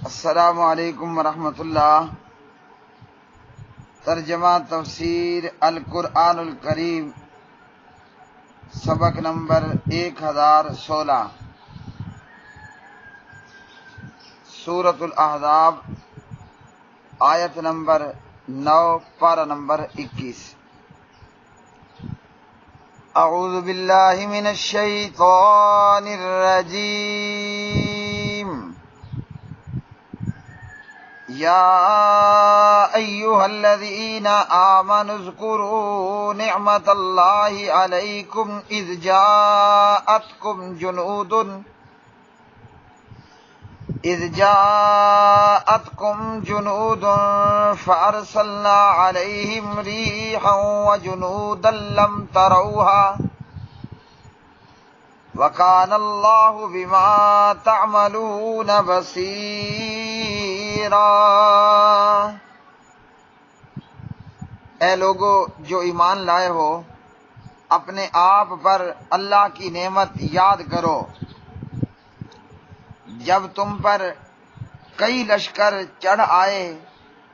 السلام علیکم ورحمۃ اللہ۔ ترجمہ تفسیر القرآن الکریم، سبق نمبر 1016، سورۃ الاحزاب، آیت نمبر 9، پارہ نمبر 21۔ اعوذ باللہ من الشیطان الرجیم۔ یا ایہا الذین آمنوا اذکروا نعمت اللہ علیکم اذ جاءتکم جنود فارسلنا علیہم ریحا وجنودا لم تروها وکان اللہ بما تعملون بصیرا۔ اے لوگو جو ایمان لائے ہو، اپنے آپ پر اللہ کی نعمت یاد کرو جب تم پر کئی لشکر چڑھ آئے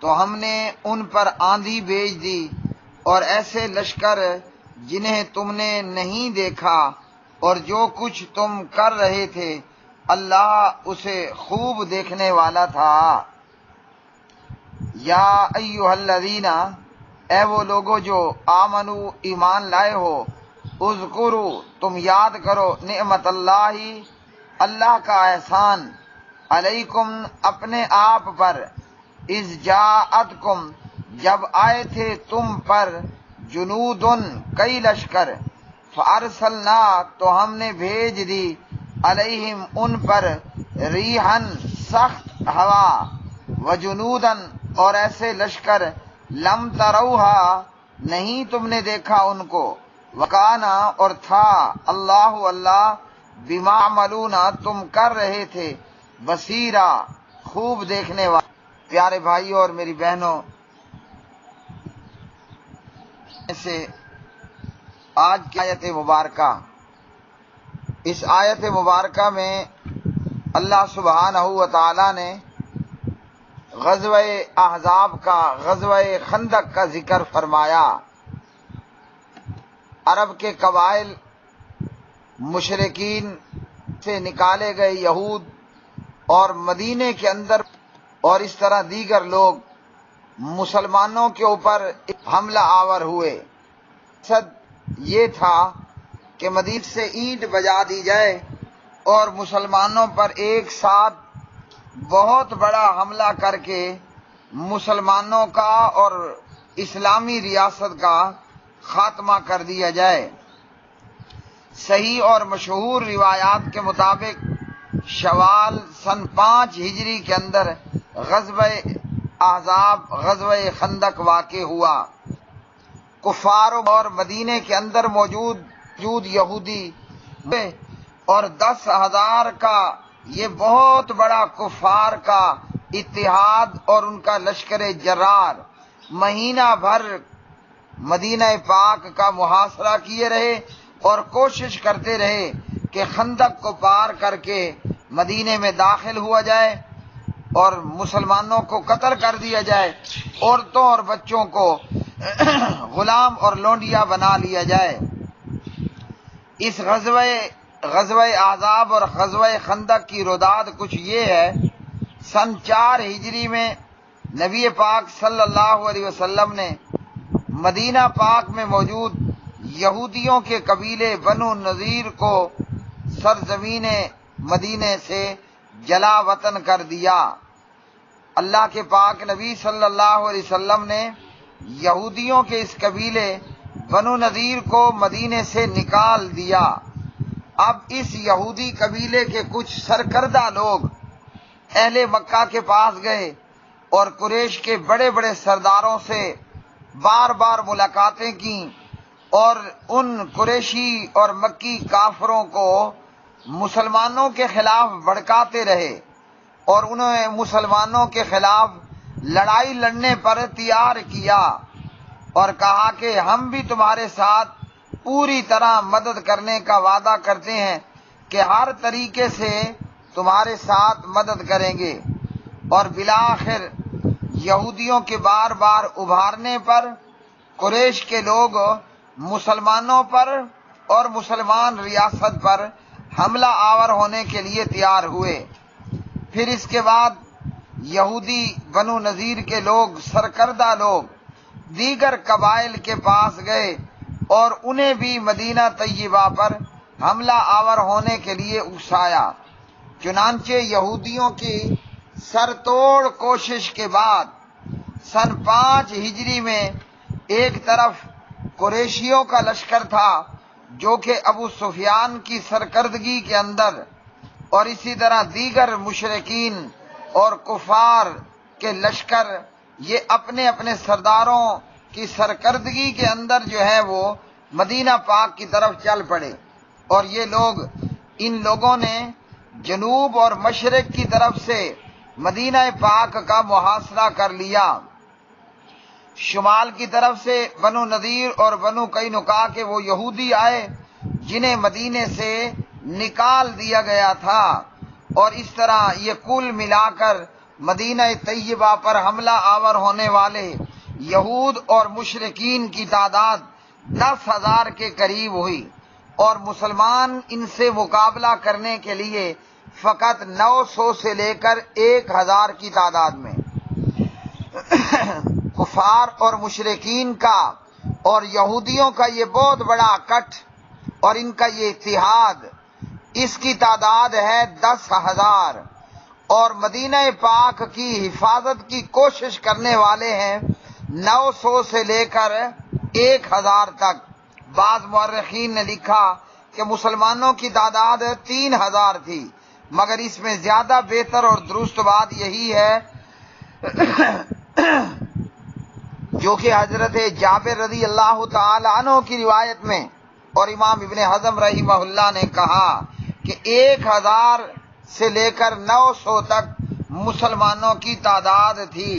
تو ہم نے ان پر آندھی بھیج دی، اور ایسے لشکر جنہیں تم نے نہیں دیکھا، اور جو کچھ تم کر رہے تھے اللہ اسے خوب دیکھنے والا تھا۔ یا ایھا الذین، اے وہ لوگو جو آمنو ایمان لائے ہو، اذکروا تم یاد کرو نعمت اللہ اللہ کا احسان، علیکم اپنے آپ پر، اذ جاءتکم جب آئے تھے تم پر، جنودن کئی لشکر، فارسلنا تو ہم نے بھیج دی، علیہم ان پر، ریحن سخت ہوا، وجنودن اور ایسے لشکر، لم تروہا نہیں تم نے دیکھا ان کو، وکانا اور تھا، اللہ اللہ، بما عملون تم کر رہے تھے، بصیرا خوب دیکھنے والا۔ پیارے بھائیوں اور میری بہنوں، سے آج کی آیت مبارکہ، اس آیت مبارکہ میں اللہ سبحانہ و تعالی نے غزوہ احزاب کا، غزوہ خندق کا ذکر فرمایا۔ عرب کے قبائل، مشرکین سے نکالے گئے یہود اور مدینے کے اندر اور اس طرح دیگر لوگ مسلمانوں کے اوپر حملہ آور ہوئے۔ مقصد یہ تھا کہ مدینے سے اینٹ بجا دی جائے اور مسلمانوں پر ایک ساتھ بہت بڑا حملہ کر کے مسلمانوں کا اور اسلامی ریاست کا خاتمہ کر دیا جائے۔ صحیح اور مشہور روایات کے مطابق شوال سن 5 ہجری کے اندر غزوہ احزاب، غزوہ خندق واقع ہوا۔ کفار اور مدینے کے اندر موجود یہودی اور 10,000 کا یہ بہت بڑا کفار کا اتحاد اور ان کا لشکر جرار مہینہ بھر مدینہ پاک کا محاصرہ کیے رہے اور کوشش کرتے رہے کہ خندق کو پار کر کے مدینے میں داخل ہوا جائے اور مسلمانوں کو قتل کر دیا جائے، عورتوں اور بچوں کو غلام اور لونڈیا بنا لیا جائے۔ اس غزوہ احزاب اور غزوہ خندق کی روداد کچھ یہ ہے۔ سن 4 ہجری میں نبی پاک صلی اللہ علیہ وسلم نے مدینہ پاک میں موجود یہودیوں کے قبیلے بنو نذیر کو سرزمین مدینے سے جلا وطن کر دیا۔ اللہ کے پاک نبی صلی اللہ علیہ وسلم نے یہودیوں کے اس قبیلے بنو نذیر کو مدینے سے نکال دیا۔ اب اس یہودی قبیلے کے کچھ سرکردہ لوگ اہل مکہ کے پاس گئے اور قریش کے بڑے بڑے سرداروں سے بار بار ملاقاتیں کیں اور ان قریشی اور مکی کافروں کو مسلمانوں کے خلاف بھڑکاتے رہے اور انہوں نے مسلمانوں کے خلاف لڑائی لڑنے پر تیار کیا اور کہا کہ ہم بھی تمہارے ساتھ پوری طرح مدد کرنے کا وعدہ کرتے ہیں کہ ہر طریقے سے تمہارے ساتھ مدد کریں گے۔ اور بالآخر یہودیوں کے بار بار ابھارنے پر قریش کے لوگ مسلمانوں پر اور مسلمان ریاست پر حملہ آور ہونے کے لیے تیار ہوئے۔ پھر اس کے بعد یہودی بنو نذیر کے لوگ، سرکردہ لوگ، دیگر قبائل کے پاس گئے اور انہیں بھی مدینہ طیبہ پر حملہ آور ہونے کے لیے اکسایا۔ چنانچہ یہودیوں کی سر توڑ کوشش کے بعد سن 5 ہجری میں ایک طرف قریشیوں کا لشکر تھا جو کہ ابو سفیان کی سرکردگی کے اندر، اور اسی طرح دیگر مشرکین اور کفار کے لشکر یہ اپنے اپنے سرداروں کی سرکردگی کے اندر جو ہے وہ مدینہ پاک کی طرف چل پڑے، اور یہ لوگ، ان لوگوں نے جنوب اور مشرق کی طرف سے مدینہ پاک کا محاصرہ کر لیا۔ شمال کی طرف سے بنو نذیر اور بنو قینقاع کے وہ یہودی آئے جنہیں مدینے سے نکال دیا گیا تھا، اور اس طرح یہ کل ملا کر مدینہ طیبہ پر حملہ آور ہونے والے یہود اور مشرکین کی تعداد 10,000 کے قریب ہوئی، اور مسلمان ان سے مقابلہ کرنے کے لیے فقط 900 سے لے کر 1,000 کی تعداد میں۔ کفار اور مشرکین کا اور یہودیوں کا یہ بہت بڑا کٹ اور ان کا یہ اتحاد، اس کی تعداد ہے 10,000، اور مدینہ پاک کی حفاظت کی کوشش کرنے والے ہیں 900 سے لے کر 1,000 تک۔ بعض مورخین نے لکھا کہ مسلمانوں کی تعداد 3,000 تھی، مگر اس میں زیادہ بہتر اور درست بات یہی ہے جو کہ حضرت جابر رضی اللہ تعالی عنہ کی روایت میں اور امام ابن حزم رحمہ اللہ نے کہا کہ 1,000 سے لے کر 900 تک مسلمانوں کی تعداد تھی۔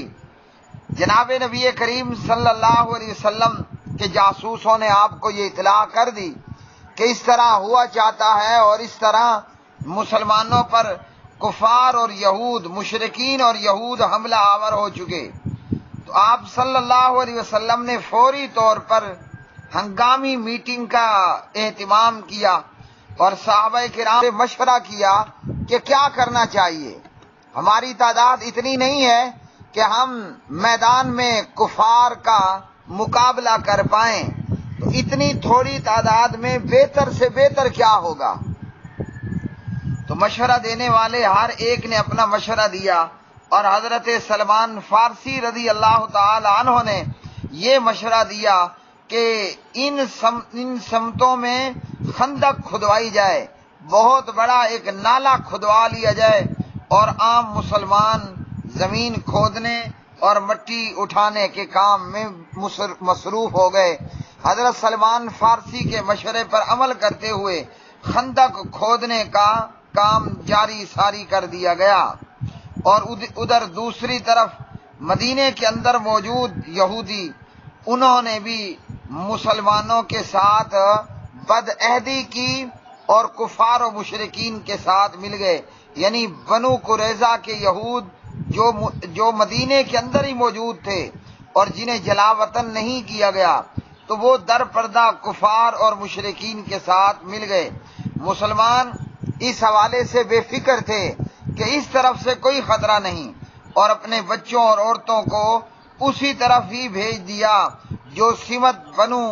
جناب نبی کریم صلی اللہ علیہ وسلم کے جاسوسوں نے آپ کو یہ اطلاع کر دی کہ اس طرح ہوا چاہتا ہے، اور اس طرح مسلمانوں پر کفار اور یہود، مشرکین اور یہود حملہ آور ہو چکے۔ تو آپ صلی اللہ علیہ وسلم نے فوری طور پر ہنگامی میٹنگ کا اہتمام کیا اور صحابہ کرام سے مشورہ کیا کہ کیا کرنا چاہیے۔ ہماری تعداد اتنی نہیں ہے کہ ہم میدان میں کفار کا مقابلہ کر پائیں، تو اتنی تھوڑی تعداد میں بہتر سے بہتر کیا ہوگا؟ تو مشورہ دینے والے ہر ایک نے اپنا مشورہ دیا، اور حضرت سلمان فارسی رضی اللہ تعالی عنہ نے یہ مشورہ دیا کہ ان سمتوں میں خندق کھدوائی جائے، بہت بڑا ایک نالا کھدوا لیا جائے، اور عام مسلمان زمین کھودنے اور مٹی اٹھانے کے کام میں مصروف ہو گئے۔ حضرت سلمان فارسی کے مشورے پر عمل کرتے ہوئے خندق کھودنے کا کام جاری ساری کر دیا گیا، اور ادھر دوسری طرف مدینے کے اندر موجود یہودی، انہوں نے بھی مسلمانوں کے ساتھ بدعہدی کی اور کفار و مشرکین کے ساتھ مل گئے، یعنی بنو قریظہ کے یہود جو مدینے کے اندر ہی موجود تھے اور جنہیں جلا وطن نہیں کیا گیا، تو وہ در پردہ کفار اور مشرکین کے ساتھ مل گئے۔ مسلمان اس حوالے سے بے فکر تھے کہ اس طرف سے کوئی خطرہ نہیں، اور اپنے بچوں اور عورتوں کو اسی طرف ہی بھیج دیا جو سمت بنو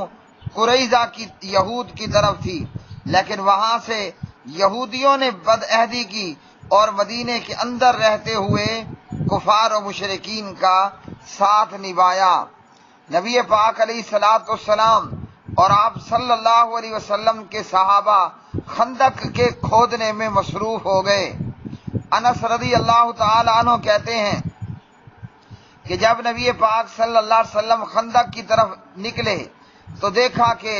قریظہ کی یہود کی طرف تھی، لیکن وہاں سے یہودیوں نے بدعہدی کی اور مدینے کے اندر رہتے ہوئے کفار و مشرکین کا ساتھ نبھایا۔ نبی پاک علیہ الصلوۃ والسلام اور آپ صلی اللہ علیہ وسلم کے صحابہ خندق کے کھودنے میں مصروف ہو گئے۔ انس رضی اللہ تعالی عنہ کہتے ہیں کہ جب نبی پاک صلی اللہ علیہ وسلم خندق کی طرف نکلے تو دیکھا کہ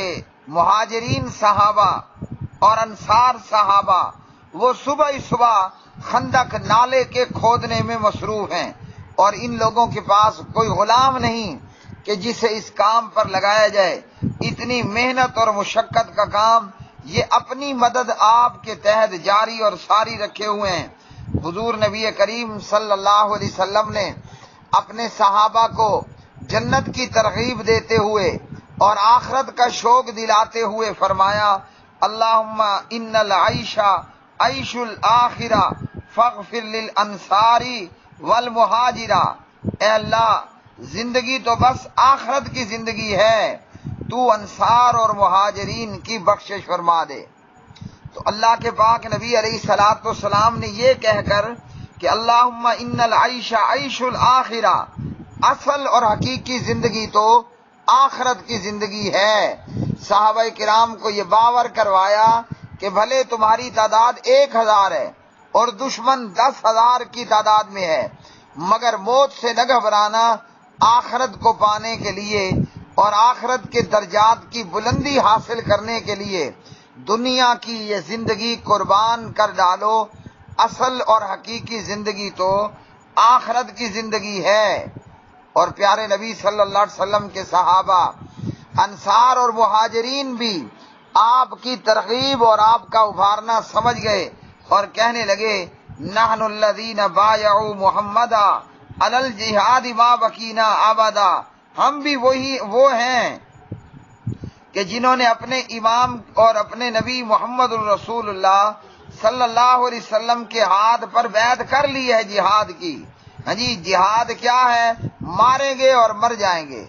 مہاجرین صحابہ اور انصار صحابہ وہ صبح ہی صبح خندق نالے کے کھودنے میں مصروف ہیں، اور ان لوگوں کے پاس کوئی غلام نہیں کہ جسے اس کام پر لگایا جائے۔ اتنی محنت اور مشقت کا کام یہ اپنی مدد آپ کے تحت جاری اور ساری رکھے ہوئے ہیں۔ حضور نبی کریم صلی اللہ علیہ وسلم نے اپنے صحابہ کو جنت کی ترغیب دیتے ہوئے اور آخرت کا شوق دلاتے ہوئے فرمایا، اللہم ان العیش عیش الآخرہ فاغفر للانصار والمہاجرہ، اے اللہ زندگی تو بس آخرت کی زندگی ہے، تو انصار اور مہاجرین کی بخشش فرما دے۔ تو اللہ کے پاک نبی علیہ الصلوۃ والسلام نے یہ کہہ کر کہ اللہم ان العیش عیش الآخرہ، اصل اور حقیقی زندگی تو آخرت کی زندگی ہے، صحابہ کرام کو یہ باور کروایا کہ بھلے تمہاری تعداد 1000 ہے اور دشمن 10,000 کی تعداد میں ہے، مگر موت سے نہ گھبرانا، آخرت کو پانے کے لیے اور آخرت کے درجات کی بلندی حاصل کرنے کے لیے دنیا کی یہ زندگی قربان کر ڈالو، اصل اور حقیقی زندگی تو آخرت کی زندگی ہے۔ اور پیارے نبی صلی اللہ علیہ وسلم کے صحابہ انصار اور مہاجرین بھی آپ کی ترغیب اور آپ کا ابھارنا سمجھ گئے اور کہنے لگے، نحن الذین بایعوا محمدا علی الجہاد ما بقینا ابدا، ہم بھی وہ ہیں کہ جنہوں نے اپنے امام اور اپنے نبی محمد الرسول اللہ صلی اللہ علیہ وسلم کے ہاتھ پر بیعت کر لی ہے جہاد کی۔ ہاں جی، جہاد کیا ہے؟ ماریں گے اور مر جائیں گے،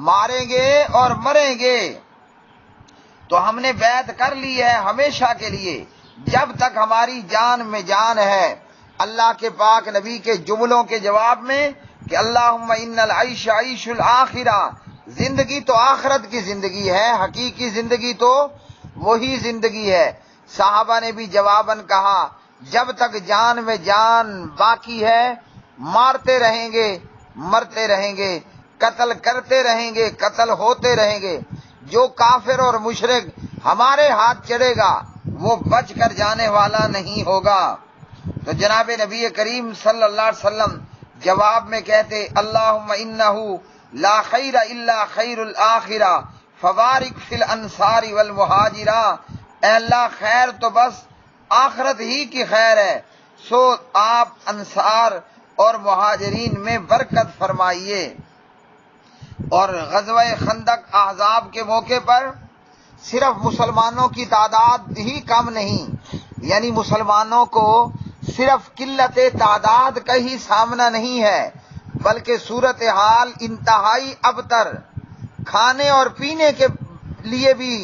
ماریں گے اور مریں گے۔ تو ہم نے بیعت کر لی ہے ہمیشہ کے لیے، جب تک ہماری جان میں جان ہے۔ اللہ کے پاک نبی کے جملوں کے جواب میں کہ اللہم ان العیش عیش الآخرہ، زندگی تو آخرت کی زندگی ہے، حقیقی زندگی تو وہی زندگی ہے۔ صحابہ نے بھی جواباً کہا، جب تک جان میں جان باقی ہے مارتے رہیں گے، مرتے رہیں گے، قتل کرتے رہیں گے، قتل ہوتے رہیں گے۔ جو کافر اور مشرک ہمارے ہاتھ چڑھے گا وہ بچ کر جانے والا نہیں ہوگا۔ تو جناب نبی کریم صلی اللہ علیہ وسلم جواب میں کہتے، اللہم انہ لا خیر الا خیر الآخرہ فبارک فی الانصار والمہاجرہ، اے اللہ خیر تو بس آخرت ہی کی خیر ہے، سو آپ انصار اور مہاجرین میں برکت فرمائیے۔ اور غزوہ خندق احزاب کے موقع پر صرف مسلمانوں کی تعداد ہی کم نہیں، یعنی مسلمانوں کو صرف قلت تعداد کا ہی سامنا نہیں ہے، بلکہ صورتحال انتہائی ابتر، کھانے اور پینے کے لیے بھی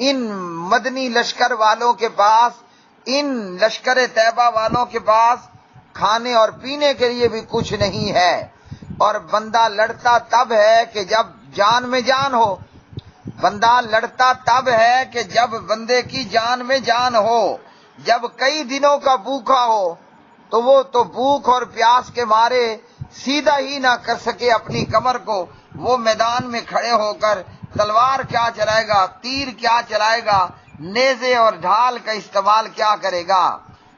ان مدنی لشکر والوں کے پاس، ان لشکر طیبہ والوں کے پاس کھانے اور پینے کے لیے بھی کچھ نہیں ہے۔ اور بندہ لڑتا تب ہے کہ جب جان میں جان ہو، بندہ لڑتا تب ہے کہ جب بندے کی جان میں جان ہو۔ جب کئی دنوں کا بھوکا ہو تو وہ تو بھوک اور پیاس کے مارے سیدھا ہی نہ کر سکے اپنی کمر کو، وہ میدان میں کھڑے ہو کر تلوار کیا چلائے گا، تیر کیا چلائے گا، نیزے اور ڈھال کا استعمال کیا کرے گا۔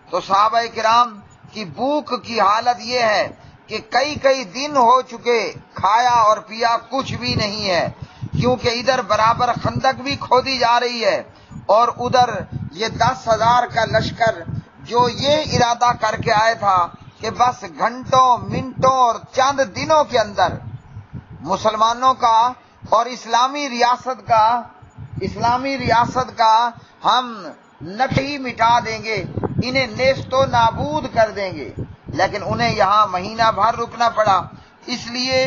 تو صحابہ کرام کی بھوک کی حالت یہ ہے کہ کئی دن ہو چکے کھایا اور پیا کچھ بھی نہیں ہے، کیونکہ ادھر برابر خندق بھی کھودی جا رہی ہے اور ادھر یہ 10,000 کا لشکر جو یہ ارادہ کر کے آیا تھا کہ بس گھنٹوں منٹوں اور چند دنوں کے اندر مسلمانوں کا اور اسلامی ریاست کا ہم نٹ ہی مٹا دیں گے، انہیں نیست و نابود کر دیں گے، لیکن انہیں یہاں مہینہ بھر رکنا پڑا۔ اس لیے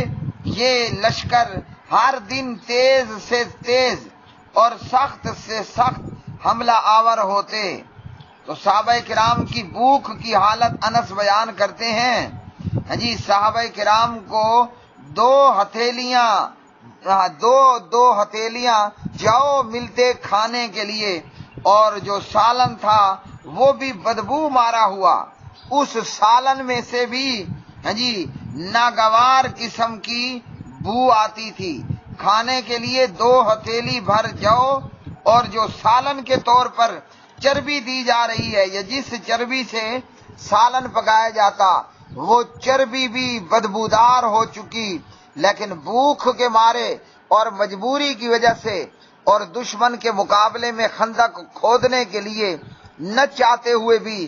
یہ لشکر ہر دن تیز سے تیز اور سخت سے سخت حملہ آور ہوتے۔ تو صحابہ کرام کی بھوک کی حالت انس بیان کرتے ہیں، جی صحابہ کرام کو دو ہتھیلیاں جاؤ ملتے کھانے کے لیے، اور جو سالن تھا وہ بھی بدبو مارا ہوا، اس سالن میں سے بھی جی ناگوار قسم کی بو آتی تھی۔ کھانے کے لیے 2 ہتھیلی بھر جاؤ اور جو سالن کے طور پر چربی دی جا رہی ہے، یا جس چربی سے سالن پکایا جاتا وہ چربی بھی بدبودار ہو چکی، لیکن بھوک کے مارے اور مجبوری کی وجہ سے اور دشمن کے مقابلے میں خندق کھودنے کے لیے نہ چاہتے ہوئے بھی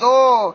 2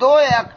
2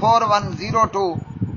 4102।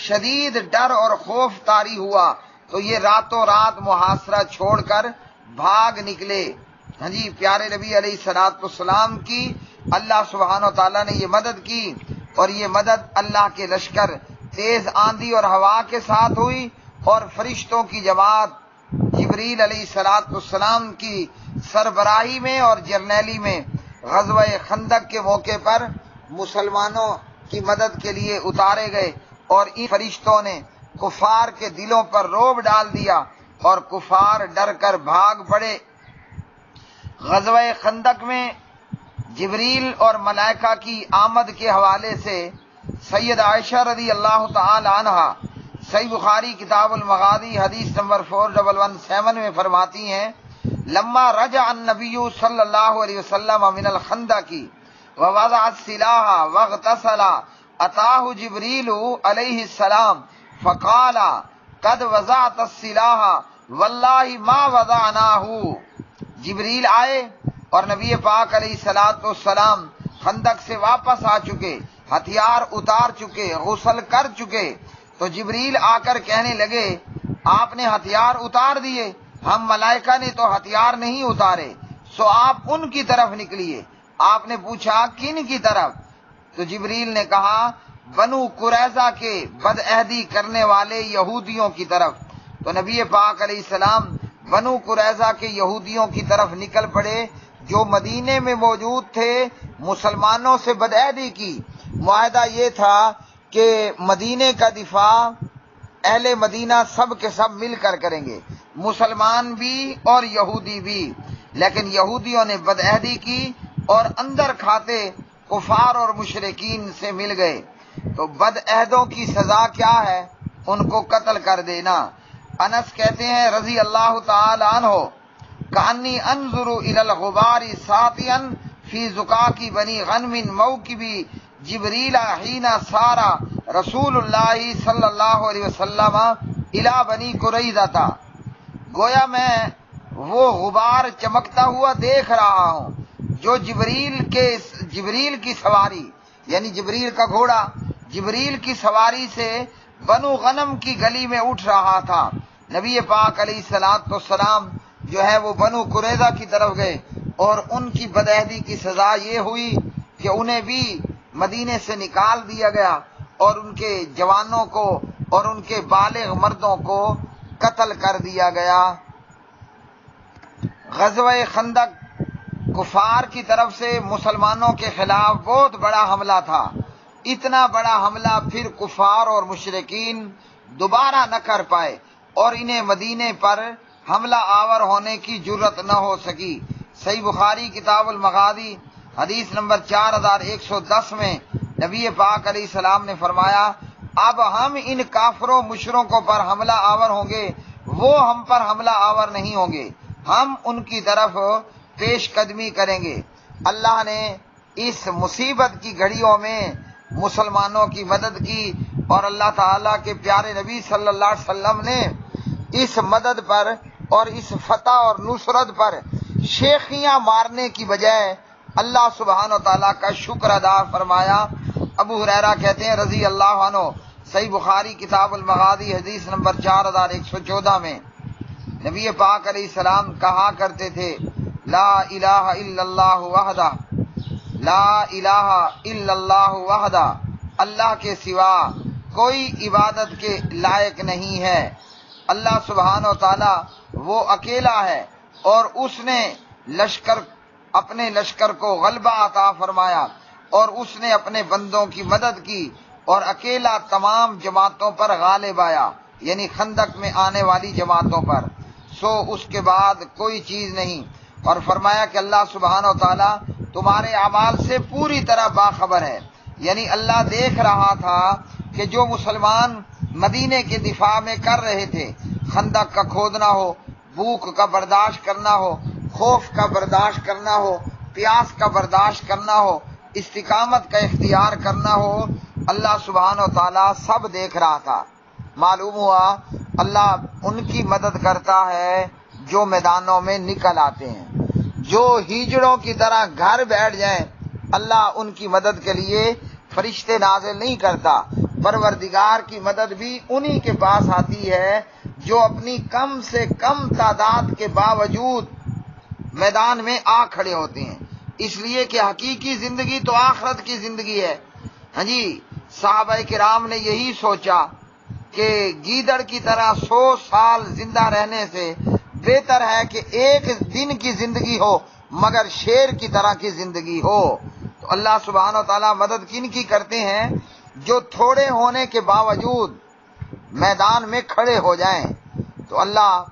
شدید ڈر اور خوف طاری ہوا تو یہ راتوں رات محاصرہ چھوڑ کر بھاگ نکلے۔ ہاں جی، پیارے نبی علیہ الصلوۃ والسلام کی اللہ سبحانہ و تعالیٰ نے یہ مدد کی، اور یہ مدد اللہ کے لشکر تیز آندھی اور ہوا کے ساتھ ہوئی، اور فرشتوں کی جماعت جبریل علیہ الصلوۃ والسلام کی سربراہی میں اور جرنیلی میں غزوہ خندق کے موقع پر مسلمانوں کی مدد کے لیے اتارے گئے، اور ان فرشتوں نے کفار کے دلوں پر رعب ڈال دیا اور کفار ڈر کر بھاگ پڑے۔ غزوہ خندق میں جبریل اور ملائکہ کی آمد کے حوالے سے سید عائشہ رضی اللہ تعالی عنہ صحیح بخاری کتاب المغازی حدیث نمبر 4117 میں فرماتی ہیں، لما رجع النبی صلی اللہ علیہ وسلم من الخندق ووضع السلاح واغتسل اتاه جبریل علیہ السلام فقال قد وضعت السلاح واللہ ما وضعناه۔ جبریل آئے اور نبی پاک علیہ الصلوۃ والسلام خندق سے واپس آ چکے، ہتھیار اتار چکے، غسل کر چکے، تو جبریل آ کر کہنے لگے آپ نے ہتھیار اتار دیے، ہم ملائکہ نے تو ہتھیار نہیں اتارے، سو آپ ان کی طرف نکلیے۔ آپ نے پوچھا کن کی طرف؟ تو جبریل نے کہا بنو قریظہ کے بدعہدی کرنے والے یہودیوں کی طرف۔ تو نبی پاک علیہ السلام بنو قریظہ کے یہودیوں کی طرف نکل پڑے جو مدینے میں موجود تھے، مسلمانوں سے بدعہدی کی۔ معاہدہ یہ تھا کہ مدینے کا دفاع اہل مدینہ سب کے سب مل کر کریں گے، مسلمان بھی اور یہودی بھی، لیکن یہودیوں نے بدعہدی کی اور اندر کھاتے کفار اور مشرکین سے مل گئے۔ تو بدعہدوں کی سزا کیا ہے؟ ان کو قتل کر دینا۔ انس کہتے ہیں رضی اللہ تعالی عنہ، کانی انظر الی الغبار ساطعا فی زقاق بنی غنم موکب جبریل حین سارا رسول اللہ صلی اللہ علیہ وسلم الی بنی قریظہ، گویا میں وہ غبار چمکتا ہوا دیکھ رہا ہوں جو جبریل کی سواری، یعنی جبریل کا گھوڑا، جبریل کی سواری سے بنو غنم کی گلی میں اٹھ رہا تھا۔ نبی پاک علیہ الصلوۃ والسلام جو ہے وہ بنو قریظہ کی طرف گئے، اور ان کی بدعہدی کی سزا یہ ہوئی کہ انہیں بھی مدینے سے نکال دیا گیا، اور ان کے جوانوں کو اور ان کے بالغ مردوں کو قتل کر دیا گیا۔ غزوہ خندق کفار کی طرف سے مسلمانوں کے خلاف بہت بڑا حملہ تھا۔ اتنا بڑا حملہ پھر کفار اور مشرکین دوبارہ نہ کر پائے، اور انہیں مدینے پر حملہ آور ہونے کی جرت نہ ہو سکی۔ صحیح بخاری کتاب المغازی حدیث نمبر 4110 میں نبی پاک علیہ السلام نے فرمایا، اب ہم ان کافروں مشرکوں پر حملہ آور ہوں گے، وہ ہم پر حملہ آور نہیں ہوں گے، ہم ان کی طرف پیش قدمی کریں گے۔ اللہ نے اس مصیبت کی گھڑیوں میں مسلمانوں کی مدد کی، اور اللہ تعالیٰ کے پیارے نبی صلی اللہ علیہ وسلم نے اس مدد پر اور اس فتح اور نصرت پر شیخیاں مارنے کی بجائے اللہ سبحانہ و تعالیٰ کا شکر ادا فرمایا۔ ابو ہریرہ کہتے ہیں رضی اللہ عنہ، صحیح بخاری کتاب المغازی حدیث نمبر 4114 میں نبی پاک علیہ السلام کہا کرتے تھے، لا الہ الا اللہ وحدہ، لا الہ الا اللہ وحدہ، اللہ کے سوا کوئی عبادت کے لائق نہیں ہے۔ اللہ سبحانہ و تعالی وہ اکیلا ہے، اور اس نے اپنے لشکر کو غلبہ عطا فرمایا، اور اس نے اپنے بندوں کی مدد کی، اور اکیلا تمام جماعتوں پر غالب آیا، یعنی خندق میں آنے والی جماعتوں پر، سو اس کے بعد کوئی چیز نہیں۔ اور فرمایا کہ اللہ سبحانہ و تعالی تمہارے اعمال سے پوری طرح باخبر ہے، یعنی اللہ دیکھ رہا تھا کہ جو مسلمان مدینے کے دفاع میں کر رہے تھے، خندق کا کھودنا ہو، بھوک کا برداشت کرنا ہو، خوف کا برداشت کرنا ہو، پیاس کا برداشت کرنا ہو، استقامت کا اختیار کرنا ہو، اللہ سبحانہ و تعالیٰ سب دیکھ رہا تھا۔ معلوم ہوا اللہ ان کی مدد کرتا ہے جو میدانوں میں نکل آتے ہیں، جو ہیجڑوں کی طرح گھر بیٹھ جائیں اللہ ان کی مدد کے لیے فرشتے نازل نہیں کرتا، پروردگار کی مدد بھی انہی کے پاس آتی ہے جو اپنی کم سے کم تعداد کے باوجود میدان میں آ کھڑے ہوتے ہیں، اس لیے کہ حقیقی زندگی تو آخرت کی زندگی ہے۔ ہاں جی، صحابہ کرام نے یہی سوچا کہ گیدڑ کی طرح 100 سال زندہ رہنے سے بہتر ہے کہ ایک دن کی زندگی ہو مگر شیر کی طرح کی زندگی ہو۔ تو اللہ سبحانہ و تعالیٰ مدد کن کی کرتے ہیں؟ جو تھوڑے ہونے کے باوجود میدان میں کھڑے ہو جائیں۔ تو اللہ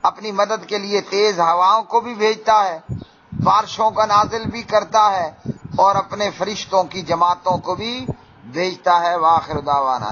اپنی مدد کے لیے تیز ہواؤں کو بھی بھیجتا ہے، بارشوں کا نازل بھی کرتا ہے، اور اپنے فرشتوں کی جماعتوں کو بھی بھیجتا ہے۔ وآخر دعوانا